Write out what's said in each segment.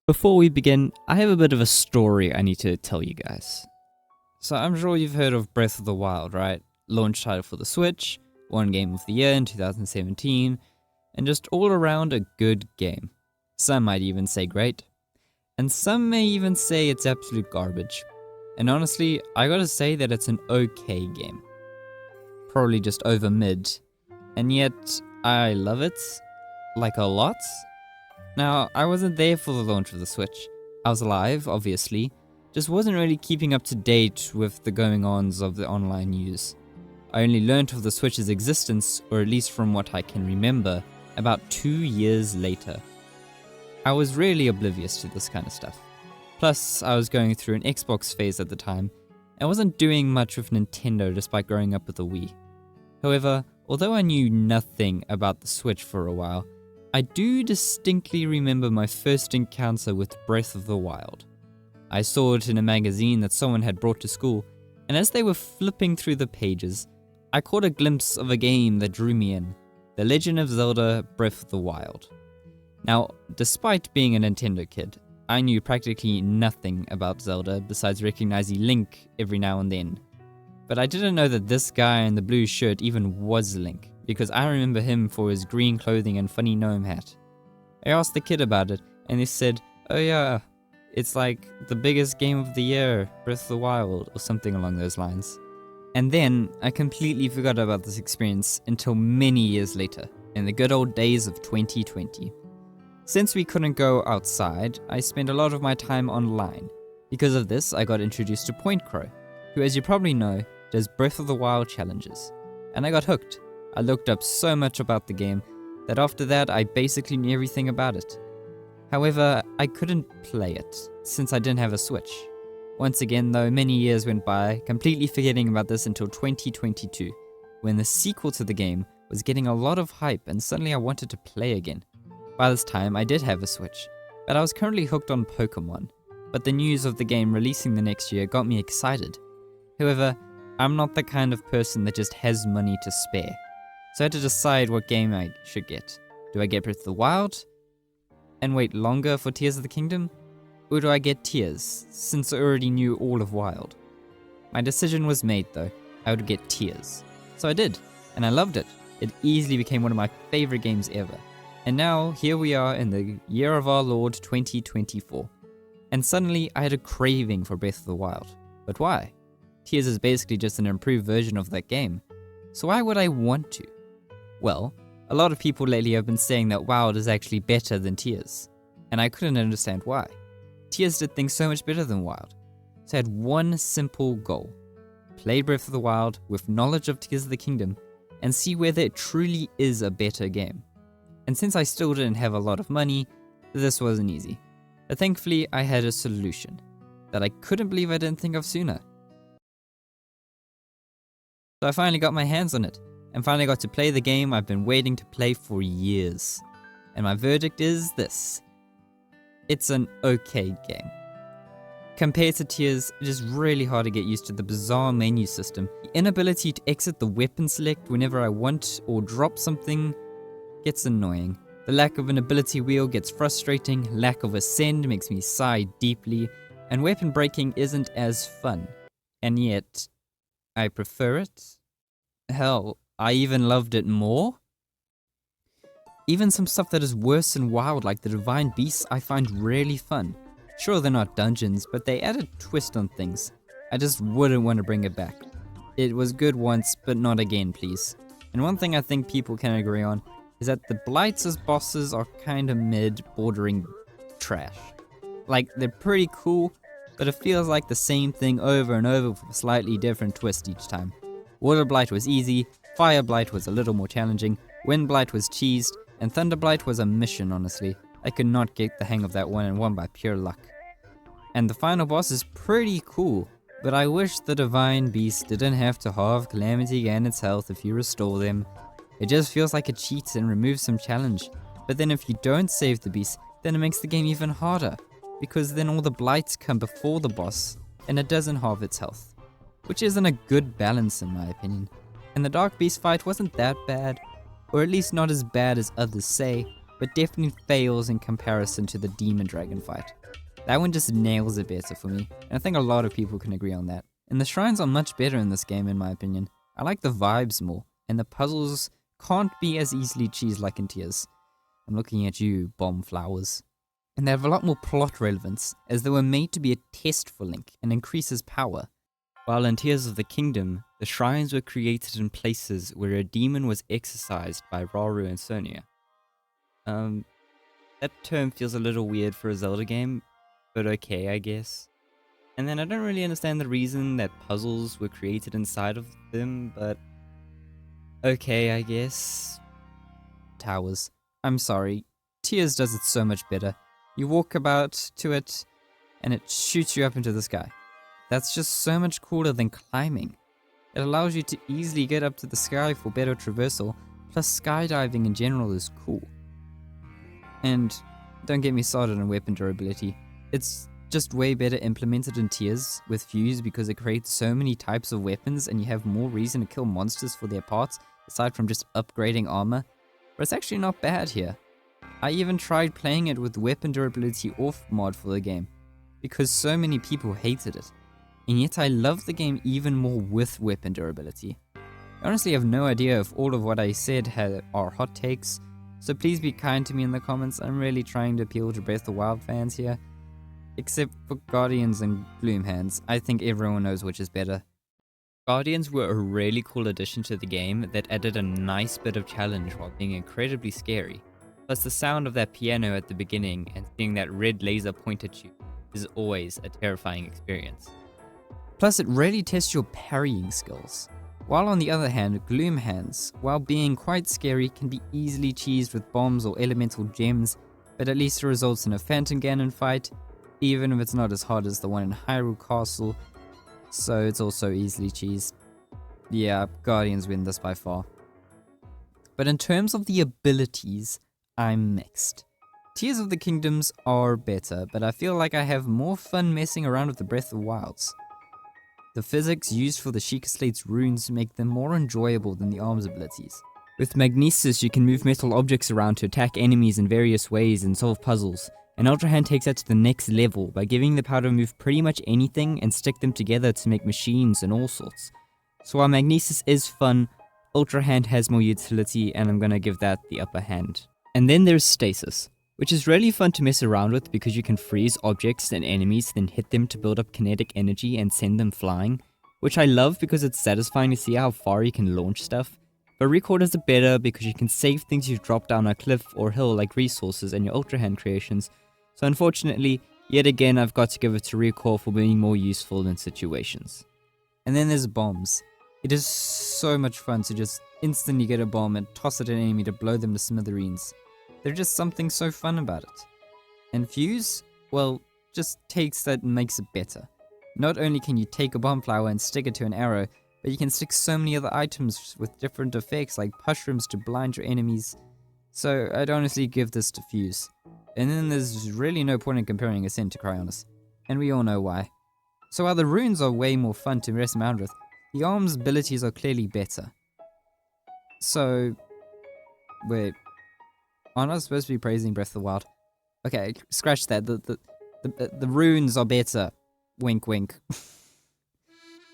Before we begin, I have a bit of a story I need to tell you guys. So I'm sure you've heard of Breath of the Wild, right? Launch title for the Switch, won Game of the Year in 2017, and just all around a good game. Some might even say great, and some may even say it's absolute garbage. And honestly, I gotta say that it's an okay game. Probably just over mid, and yet I love it, like a lot. Now, I wasn't there for the launch of the Switch. I was alive, obviously, just wasn't really keeping up to date with the going-ons of the online news. I only learnt of the Switch's existence, or at least from what I can remember, about 2 years later. I was really oblivious to this kind of stuff. Plus, I was going through an Xbox phase at the time, and wasn't doing much with Nintendo despite growing up with a Wii. However, although I knew nothing about the Switch for a while, I do distinctly remember my first encounter with Breath of the Wild. I saw it in a magazine that someone had brought to school, and as they were flipping through the pages, I caught a glimpse of a game that drew me in, The Legend of Zelda Breath of the Wild. Now, despite being a Nintendo kid, I knew practically nothing about Zelda besides recognizing Link every now and then. But I didn't know that this guy in the blue shirt even was Link, because I remember him for his green clothing and funny gnome hat. I asked the kid about it, and they said, "Oh yeah, it's like the biggest game of the year, Breath of the Wild," or something along those lines. And then, I completely forgot about this experience until many years later, in the good old days of 2020. Since we couldn't go outside, I spent a lot of my time online. Because of this, I got introduced to Point Crow, who, as you probably know, does Breath of the Wild challenges. And I got hooked. I looked up so much about the game that after that I basically knew everything about it. However, I couldn't play it since I didn't have a Switch. Once again though, many years went by, completely forgetting about this until 2022, when the sequel to the game was getting a lot of hype and suddenly I wanted to play again. By this time I did have a Switch, but I was currently hooked on Pokemon, but the news of the game releasing the next year got me excited. However, I'm not the kind of person that just has money to spare. So I had to decide what game I should get. Do I get Breath of the Wild and wait longer for Tears of the Kingdom? Or do I get Tears, since I already knew all of Wild? My decision was made though, I would get Tears. So I did, and I loved it. It easily became one of my favorite games ever. And now, here we are in the year of our Lord 2024. And suddenly, I had a craving for Breath of the Wild. But why? Tears is basically just an improved version of that game. So why would I want to? Well, a lot of people lately have been saying that Wild is actually better than Tears, and I couldn't understand why. Tears did things so much better than Wild, so I had one simple goal. Play Breath of the Wild with knowledge of Tears of the Kingdom, and see whether it truly is a better game. And since I still didn't have a lot of money, this wasn't easy. But thankfully I had a solution, that I couldn't believe I didn't think of sooner. So I finally got my hands on it, and finally got to play the game I've been waiting to play for years. And my verdict is this: it's an okay game. Compared to Tears, it is really hard to get used to the bizarre menu system. The inability to exit the weapon select whenever I want or drop something gets annoying. The lack of an ability wheel gets frustrating, lack of ascend makes me sigh deeply, and weapon breaking isn't as fun. And yet, I prefer it. Hell, I even loved it more. Even some stuff that is worse than Wild, like the Divine Beasts, I find really fun. Sure, they're not dungeons, but they add a twist on things. I just wouldn't want to bring it back. It was good once, but not again, please. And one thing I think people can agree on is that the Blights as bosses are kinda mid, bordering trash. Like, they're pretty cool, but it feels like the same thing over and over with a slightly different twist each time. Water Blight was easy, Fire Blight was a little more challenging, Wind Blight was cheesed, and Thunder Blight was a mission, honestly. I could not get the hang of that 1-on-1 by pure luck. And the final boss is pretty cool, but I wish the Divine Beast didn't have to halve Calamity and its health if you restore them. It just feels like a cheat and removes some challenge. But then if you don't save the beast, then it makes the game even harder, because then all the blights come before the boss, and it doesn't halve its health, which isn't a good balance in my opinion. And the Dark Beast fight wasn't that bad, or at least not as bad as others say, but definitely fails in comparison to the Demon Dragon fight. That one just nails it better for me, and I think a lot of people can agree on that. And the shrines are much better in this game in my opinion. I like the vibes more, and the puzzles can't be as easily cheesed like in Tears. I'm looking at you, Bomb Flowers. And they have a lot more plot relevance, as they were made to be a test for Link and increase his power. While in Tears of the Kingdom, the shrines were created in places where a demon was exorcised by Rauru and Sonia. That term feels a little weird for a Zelda game, but okay, I guess. And then I don't really understand the reason that puzzles were created inside of them, but okay, I guess. Towers. I'm sorry. Tears does it so much better. You walk about to it, and it shoots you up into the sky. That's just so much cooler than climbing. It allows you to easily get up to the sky for better traversal, plus skydiving in general is cool. And don't get me started on weapon durability. It's just way better implemented in Tears with Fuse because it creates so many types of weapons and you have more reason to kill monsters for their parts aside from just upgrading armor. But it's actually not bad here. I even tried playing it with weapon durability off mod for the game because so many people hated it. And yet I love the game even more with weapon durability. I honestly have no idea if all of what I said are hot takes, so please be kind to me in the comments. I'm really trying to appeal to Breath of the Wild fans here. Except for Guardians and Gloomhands, I think everyone knows which is better. Guardians were a really cool addition to the game that added a nice bit of challenge while being incredibly scary. Plus the sound of that piano at the beginning and seeing that red laser point at you is always a terrifying experience. Plus it really tests your parrying skills. While on the other hand, Gloomhands, while being quite scary, can be easily cheesed with bombs or elemental gems, but at least it results in a Phantom Ganon fight, even if it's not as hard as the one in Hyrule Castle, so it's also easily cheesed. Yeah, Guardians win this by far. But in terms of the abilities, I'm mixed. Tears of the Kingdoms are better, but I feel like I have more fun messing around with the Breath of the Wilds. The physics used for the Sheikah Slate's runes make them more enjoyable than the arms abilities. With Magnesis, you can move metal objects around to attack enemies in various ways and solve puzzles, and Ultra Hand takes that to the next level by giving the power to move pretty much anything and stick them together to make machines and all sorts. So while Magnesis is fun, Ultra Hand has more utility and I'm gonna give that the upper hand. And then there's Stasis, which is really fun to mess around with because you can freeze objects and enemies, then hit them to build up kinetic energy and send them flying, which I love because it's satisfying to see how far you can launch stuff. But Record is better because you can save things you drop down a cliff or hill like resources and your Ultra Hand creations, so unfortunately, yet again I've got to give it to Recall for being more useful in situations. And then there's bombs. It is so much fun to just instantly get a bomb and toss it at an enemy to blow them to smithereens. There's just something so fun about it. And Fuse, well, just takes that and makes it better. Not only can you take a bomb flower and stick it to an arrow, but you can stick so many other items with different effects like mushrooms to blind your enemies. So I'd honestly give this to Fuse. And then there's really no point in comparing Ascent to Cryonis. And we all know why. So while the runes are way more fun to mess around with, the arms abilities are clearly better. So, wait. Aren't I supposed to be praising Breath of the Wild? Okay, scratch that. The runes are better. Wink wink.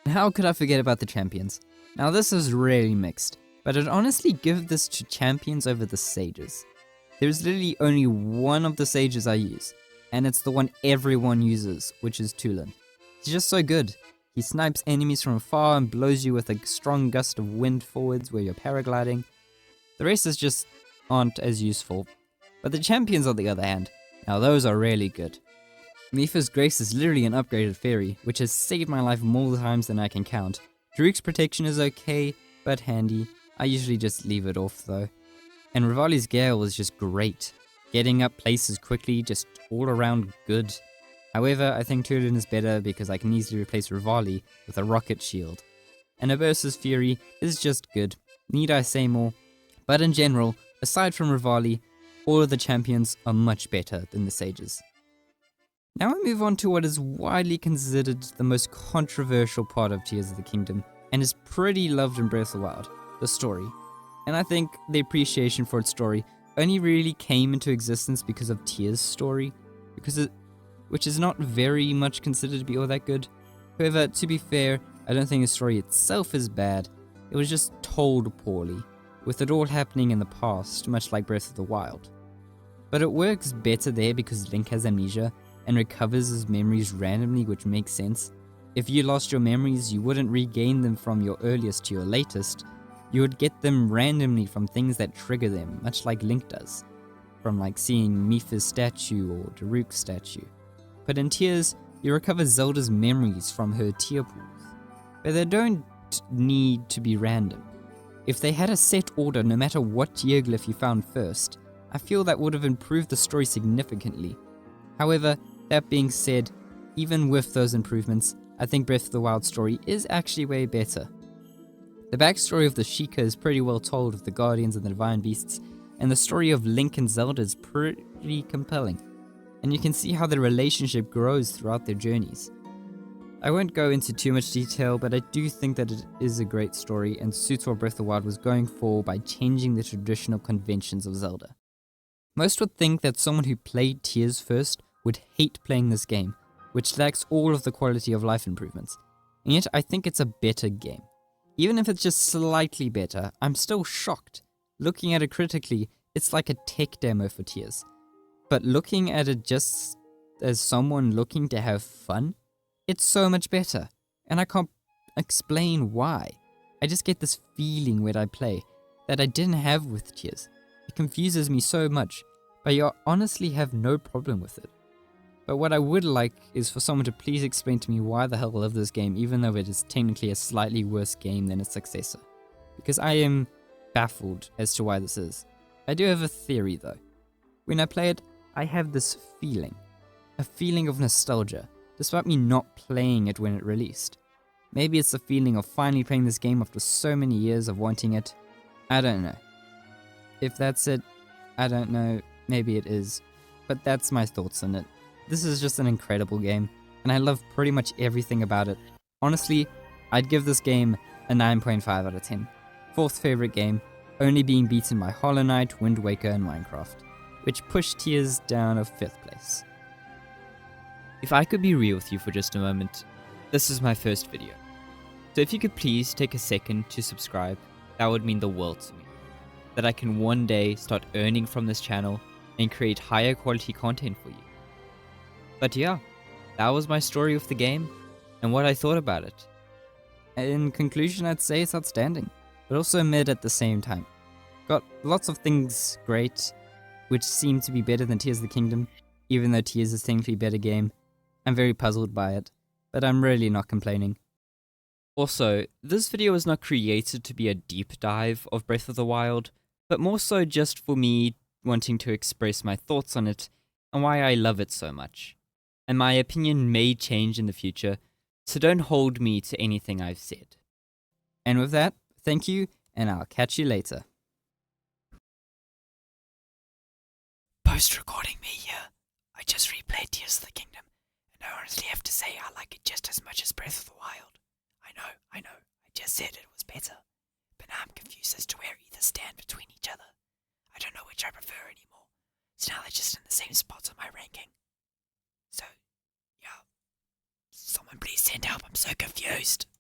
How could I forget about the champions? Now this is really mixed, but I'd honestly give this to champions over the sages. There's literally only one of the sages I use, and it's the one everyone uses, which is Tulin. He's just so good. He snipes enemies from afar and blows you with a strong gust of wind forwards where you're paragliding. The rest is just aren't as useful. But the champions on the other hand, now those are really good. Mipha's Grace is literally an upgraded fairy, which has saved my life more times than I can count. Druk's protection is okay, but handy. I usually just leave it off though. And Rivali's Gale was just great. Getting up places quickly, just all around good. However, I think Turden is better because I can easily replace Rivali with a rocket shield. And Aversa's Fury is just good. Need I say more? But in general, aside from Rivali, all of the champions are much better than the sages. Now I move on to what is widely considered the most controversial part of Tears of the Kingdom, and is pretty loved in Breath of the Wild, the story. And I think the appreciation for its story only really came into existence because of Tears' story, which is not very much considered to be all that good. However, to be fair, I don't think the story itself is bad, it was just told poorly, with it all happening in the past, much like Breath of the Wild. But it works better there because Link has amnesia and recovers his memories randomly, which makes sense. If you lost your memories, you wouldn't regain them from your earliest to your latest. You would get them randomly from things that trigger them, much like Link does, from like seeing Mipha's statue or Daruk's statue. But in Tears, you recover Zelda's memories from her tear pools, but they don't need to be random. If they had a set order no matter what tearglyph you found first, I feel that would have improved the story significantly. However, that being said, even with those improvements, I think Breath of the Wild story is actually way better. The backstory of the Sheikah is pretty well told with the Guardians and the Divine Beasts, and the story of Link and Zelda is pretty compelling, and you can see how their relationship grows throughout their journeys. I won't go into too much detail, but I do think that it is a great story and suits what Breath of the Wild was going for by changing the traditional conventions of Zelda. Most would think that someone who played Tears first would hate playing this game, which lacks all of the quality of life improvements, and yet I think it's a better game. Even if it's just slightly better, I'm still shocked. Looking at it critically, it's like a tech demo for Tears. But looking at it just as someone looking to have fun, it's so much better, and I can't explain why. I just get this feeling when I play that I didn't have with Tears. It confuses me so much, but I honestly have no problem with it. But what I would like is for someone to please explain to me why the hell I love this game, even though it is technically a slightly worse game than its successor. Because I am baffled as to why this is. I do have a theory though. When I play it, I have this feeling. A feeling of nostalgia, despite me not playing it when it released. Maybe it's the feeling of finally playing this game after so many years of wanting it. I don't know. If that's it, I don't know. Maybe it is. But that's my thoughts on it. This is just an incredible game, and I love pretty much everything about it. Honestly, I'd give this game a 9.5 out of 10. Fourth favorite game, only being beaten by Hollow Knight, Wind Waker, and Minecraft, which pushed Tears down of 5th place. If I could be real with you for just a moment, this is my first video. So if you could please take a second to subscribe, that would mean the world to me. That I can one day start earning from this channel and create higher quality content for you. But yeah, that was my story of the game and what I thought about it. In conclusion, I'd say it's outstanding, but also mid at the same time. Got lots of things great, which seem to be better than Tears of the Kingdom, even though Tears is technically a better game. I'm very puzzled by it, but I'm really not complaining. Also, this video was not created to be a deep dive of Breath of the Wild, but more so just for me wanting to express my thoughts on it and why I love it so much. And my opinion may change in the future, so don't hold me to anything I've said. And with that, thank you, and I'll catch you later. Post-recording me here. I just replayed Tears of the Kingdom, and I honestly have to say I like it just as much as Breath of the Wild. I know, I just said it was better, but now I'm confused as to where either stand between each other. I don't know which I prefer anymore, so now they're just in the same spot on my ranking. So, yeah, someone please send help, I'm so confused.